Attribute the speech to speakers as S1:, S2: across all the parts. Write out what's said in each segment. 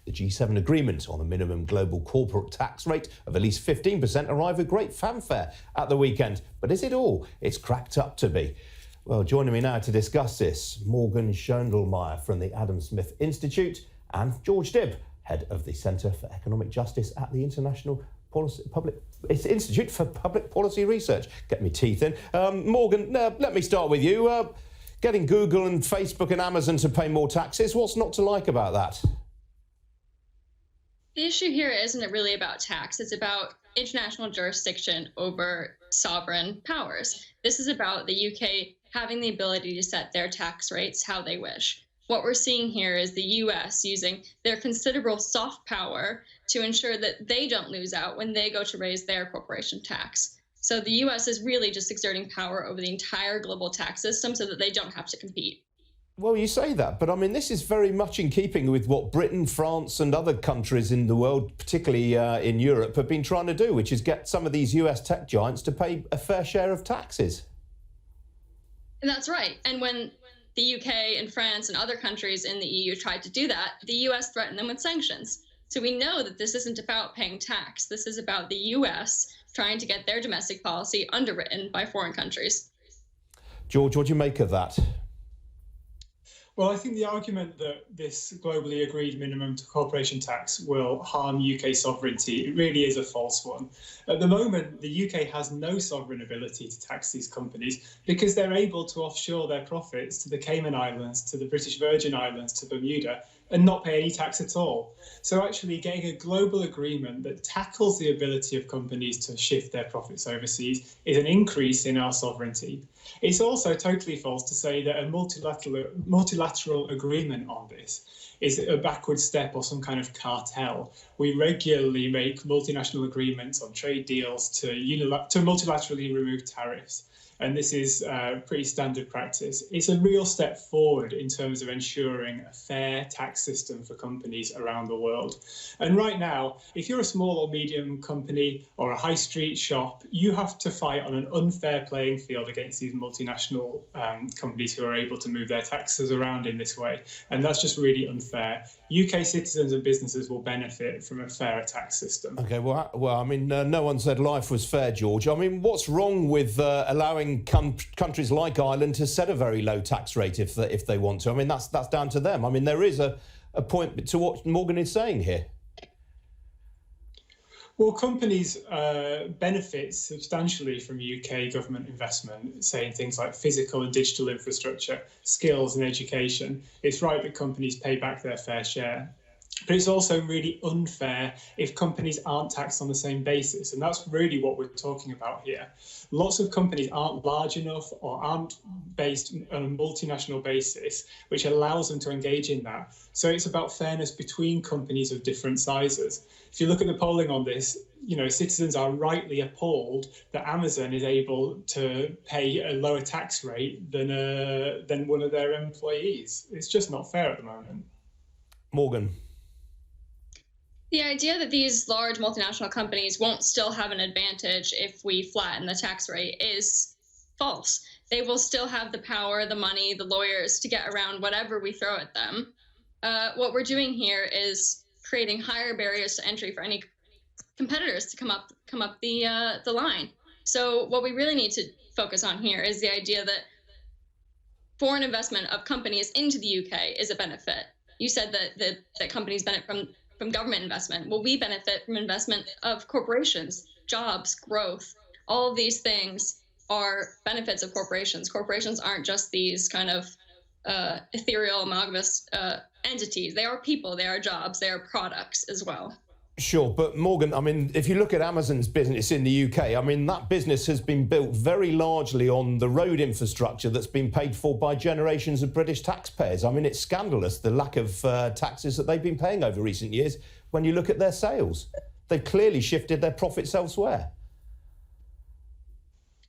S1: The G7 agreement on a minimum global corporate tax rate of at least 15% arrived with great fanfare at the weekend. But is it all it's cracked up to be? Well, joining me now to discuss this, Morgan Schondelmeier from the Adam Smith Institute and George Dibb, head of the Centre for Economic Justice at the Institute for Public Policy Research. Get me teeth in. Morgan, let me start with you. Getting Google and Facebook and Amazon to pay more taxes, what's not to like about that?
S2: The issue here isn't really about tax. It's about international jurisdiction over sovereign powers. This is about the UK having the ability to set their tax rates how they wish. What we're seeing here is the US using their considerable soft power to ensure that they don't lose out when they go to raise their corporation tax. So the US is really just exerting power over the entire global tax system so that they don't have to compete.
S1: Well, you say that, but I mean, this is very much in keeping with what Britain, France and other countries in the world, particularly in Europe, have been trying to do, which is get some of these US tech giants to pay a fair share of taxes.
S2: And that's right. And when the UK and France and other countries in the EU tried to do that, the US threatened them with sanctions. So we know that this isn't about paying tax. This is about the US trying to get their domestic policy underwritten by foreign countries.
S1: George, what do you make of that?
S3: Well, I think the argument that this globally agreed minimum corporation tax will harm UK sovereignty, it really is a false one. At the moment, the UK has no sovereign ability to tax these companies because they're able to offshore their profits to the Cayman Islands, to the British Virgin Islands, to Bermuda, and not pay any tax at all. So actually getting a global agreement that tackles the ability of companies to shift their profits overseas is an increase in our sovereignty. It's also totally false to say that a multilateral agreement on this is a backward step or some kind of cartel. We regularly make multinational agreements on trade deals to multilaterally remove tariffs. And this is pretty standard practice. It's a real step forward in terms of ensuring a fair tax system for companies around the world. And right now, if you're a small or medium company or a high street shop, you have to fight on an unfair playing field against these multinational companies who are able to move their taxes around in this way. And that's just really unfair. UK citizens and businesses will benefit from a fairer tax system.
S1: OK, well, I mean, no one said life was fair, George. I mean, what's wrong with allowing countries like Ireland to set a very low tax rate if they want to? I mean, that's down to them. I mean, there is a point to what Morgan is saying here.
S3: Well, companies benefit substantially from UK government investment, say in things like physical and digital infrastructure, skills and education. It's right that companies pay back their fair share. But it's also really unfair if companies aren't taxed on the same basis. And that's really what we're talking about here. Lots of companies aren't large enough or aren't based on a multinational basis, which allows them to engage in that. So it's about fairness between companies of different sizes. If you look at the polling on this, you know, citizens are rightly appalled that Amazon is able to pay a lower tax rate than one of their employees. It's just not fair at the moment.
S1: Morgan.
S2: The idea that these large multinational companies won't still have an advantage if we flatten the tax rate is false. They will still have the power, the money, the lawyers to get around whatever we throw at them. What we're doing here is creating higher barriers to entry for any competitors to come up the line. So what we really need to focus on here is the idea that foreign investment of companies into the UK is a benefit. You said that companies benefit from government investment. Well, we benefit from investment of corporations, jobs, growth. All of these things are benefits of corporations. Corporations aren't just these kind of ethereal, amalgamous entities. They are people, they are jobs, they are products as well.
S1: Sure, but Morgan, I mean, if you look at Amazon's business in the UK, I mean, that business has been built very largely on the road infrastructure that's been paid for by generations of British taxpayers. I mean, it's scandalous, the lack of taxes that they've been paying over recent years when you look at their sales. They've clearly shifted their profits elsewhere.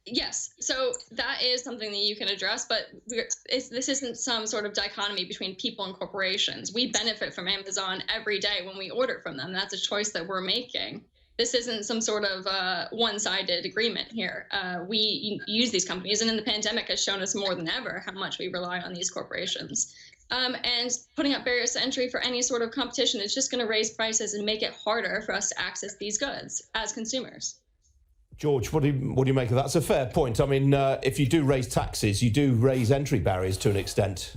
S2: Yes, so that is something that you can address, but this isn't some sort of dichotomy between people and corporations. We benefit from Amazon every day when we order from them. That's a choice that we're making. This isn't some sort of one-sided agreement here. We use these companies, and in the pandemic has shown us more than ever how much we rely on these corporations. And putting up barriers to entry for any sort of competition is just going to raise prices and make it harder for us to access these goods as consumers.
S1: George, what do you make of that? That's a fair point. I mean, if you do raise taxes, you do raise entry barriers to an extent.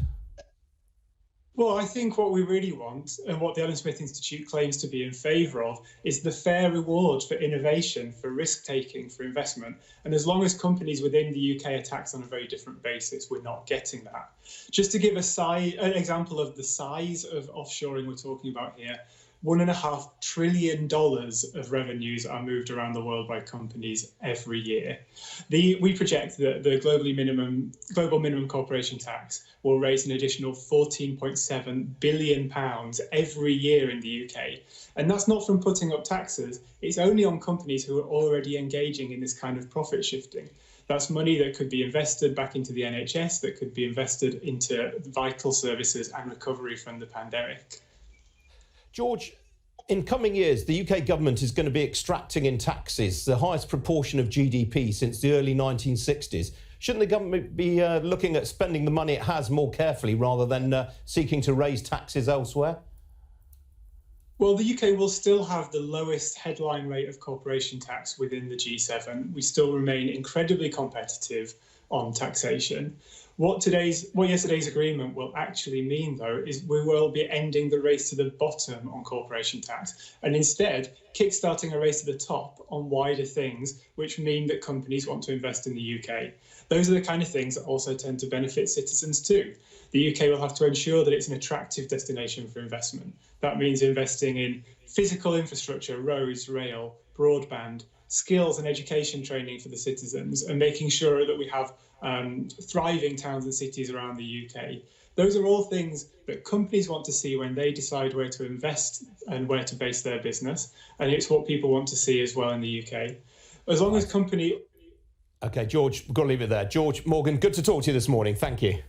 S3: Well, I think what we really want, and what the Adam Smith Institute claims to be in favour of, is the fair reward for innovation, for risk-taking, for investment. And as long as companies within the UK are taxed on a very different basis, we're not getting that. Just to give an example of the size of offshoring we're talking about here, $1.5 trillion of revenues are moved around the world by companies every year. We project that the global minimum corporation tax will raise an additional £14.7 billion every year in the UK. And that's not from putting up taxes. It's only on companies who are already engaging in this kind of profit shifting. That's money that could be invested back into the NHS, that could be invested into vital services and recovery from the pandemic.
S1: George, in coming years, the UK government is going to be extracting in taxes the highest proportion of GDP since the early 1960s. Shouldn't the government be looking at spending the money it has more carefully rather than seeking to raise taxes elsewhere?
S3: Well, the UK will still have the lowest headline rate of corporation tax within the G7. We still remain incredibly competitive on taxation. What yesterday's agreement will actually mean, though, is we will be ending the race to the bottom on corporation tax and instead kickstarting a race to the top on wider things, which mean that companies want to invest in the UK. Those are the kind of things that also tend to benefit citizens too. The UK will have to ensure that it's an attractive destination for investment. That means investing in physical infrastructure, roads, rail, broadband, skills and education training for the citizens, and making sure that we have thriving towns and cities around the UK. Those are all things that companies want to see when they decide where to invest and where to base their business. And it's what people want to see as well in the UK. As long as company...
S1: OK, George, we've got to leave it there. George, Morgan, good to talk to you this morning. Thank you.